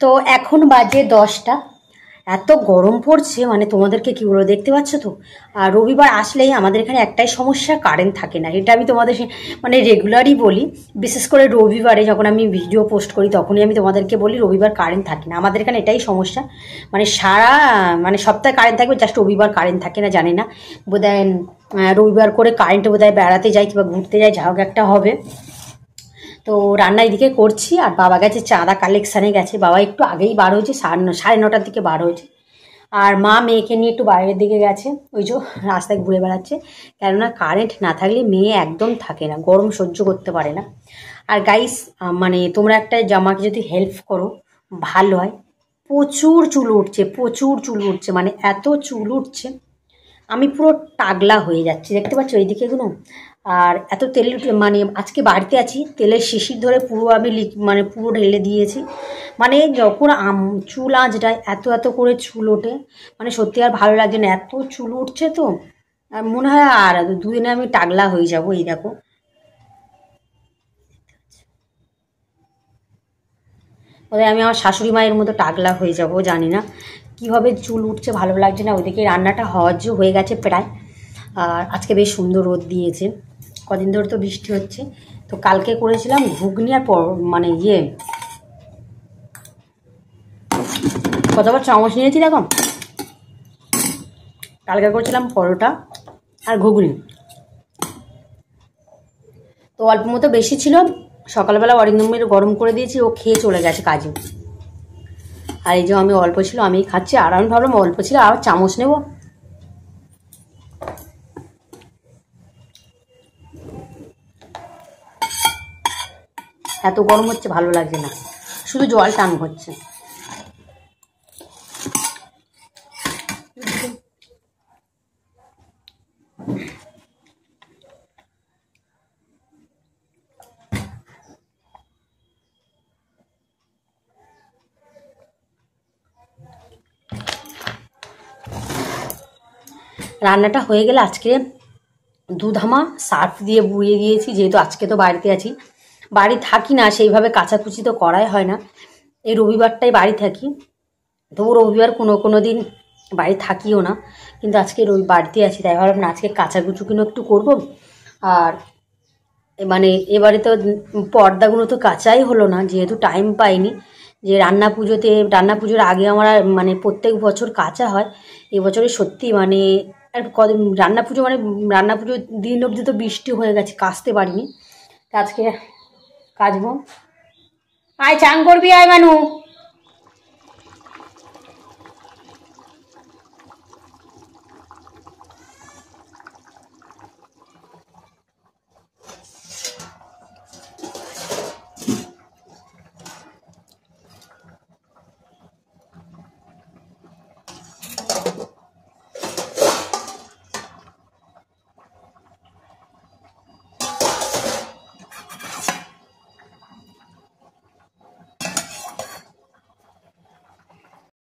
তো এখন বাজে 10টা। এত গরম পড়ছে মানে তোমাদেরকে কী বলবো, দেখতে পাচ্ছ তো। আর রবিবার আসলেই আমাদের এখানে একটাই সমস্যা, কারেন্ট থাকে না। এটা আমি তোমাদের মানে রেগুলারই বলি, বিশেষ করে রবিবারে যখন আমি ভিডিও পোস্ট করি তখনই আমি তোমাদেরকে বলি রবিবার কারেন্ট থাকে না। আমাদের এখানে এটাই সমস্যা, মানে সারা মানে সপ্তাহে কারেন্ট থাকবে, জাস্ট রবিবার কারেন্ট থাকে না। জানি না, বোধহয় রবিবার করে কারেন্টে বোধহয় বেড়াতে যাই কিংবা ঘুরতে যাই, যা হোক একটা হবে। তো রান্না এদিকে করছি, আর বাবা গেছে চাঁদা কালেকশানে গেছে। বাবা একটু আগেই বার হয়েছে, 9:30টার দিকে বার হয়েছে। আর মা মেয়েকে নিয়ে একটু বাইরের দিকে গেছে, ওই যে রাস্তায় ঘুরে বেড়াচ্ছে। কেননা কারেন্ট না থাকলে মেয়ে একদম থাকে না, গরম সহ্য করতে পারে না। আর গাইস, মানে তোমরা একটা জামাকে যদি হেল্প করো ভালো হয়। প্রচুর চুল উঠছে, প্রচুর চুল উঠছে, মানে এত চুল উঠছে আমি পুরো টাগলা হয়ে যাচ্ছি, দেখতে পাচ্ছ এইদিকে এগুলো। আর এত তেল মানে আজকে বাড়িতে আছি, তেলের শিশির ধরে পুরো আমি মানে পুরো ঢেলে দিয়েছি। মানে যখন চুল আঁচড়ায় এত এত করে চুল ওঠে, মানে সত্যি আর ভালো লাগছে না, এত চুল উঠছে। তো আর মনে হয় আর দুদিনে আমি টাগলা হয়ে যাবো। এই দেখো, ওদের আমি আমার শাশুড়ি মায়ের মতো টাগলা হয়ে যাব, জানি না কীভাবে চুল উঠছে, ভালো লাগছে না। ওইদিকে রান্নাটা হওয়ার হয়ে গেছে প্রায়। আর আজকে বেশ সুন্দর রোদ দিয়েছে, কদিন ধরে তো বৃষ্টি হচ্ছে। তো কালকে করেছিলাম ঘুগনি আর মানে কতবার চামচ নিয়েছি দেখো। কালকে করেছিলাম পরোটা আর ঘুগনি, তো অল্প মতো বেশি ছিল। সকালবেলা অরিন্দমের গরম করে দিয়েছি, ও খেয়ে চলে গেছে কাজে। আর এই যে আমি অল্প ছিল আমি খাচ্ছি, আর আমি ভাবলাম অল্প ছিল আর চামচ নেব। এত গরম হচ্ছে ভালো লাগছে না, শুধু জল টান হচ্ছে। রান্নাটা হয়ে গেলে আজকে দুধামা সার্ফ দিয়ে বুড়িয়ে দিয়েছি, যেহেতু আজকে তো বাড়িতে আছি। বাড়ি থাকি না সেইভাবে, কাচাকুচি তো করাই হয় না। এই রবিবারটাই বাড়ি থাকি, তবু রবিবার কোনো দিন বাড়ি থাকিও না। কিন্তু আজকে বাড়িতে আছি, তাই ভাবলাম না আজকে কাচাকুচুকিনো একটু করব। আর মানে এবারে তো পর্দাগুলো তো কাচাই হলো না, যেহেতু টাইম পাইনি। যে রান্না পুজোর আগে আমার মানে প্রত্যেক বছর কাচা হয়। এবছরে সত্যি মানে আর কদিন রান্না পুজোর দিন অবধি তো বৃষ্টি হয়ে গেছে, কাচতে পারিনি। আজকে কাচবো। আয় চান করবি, আয় মানু।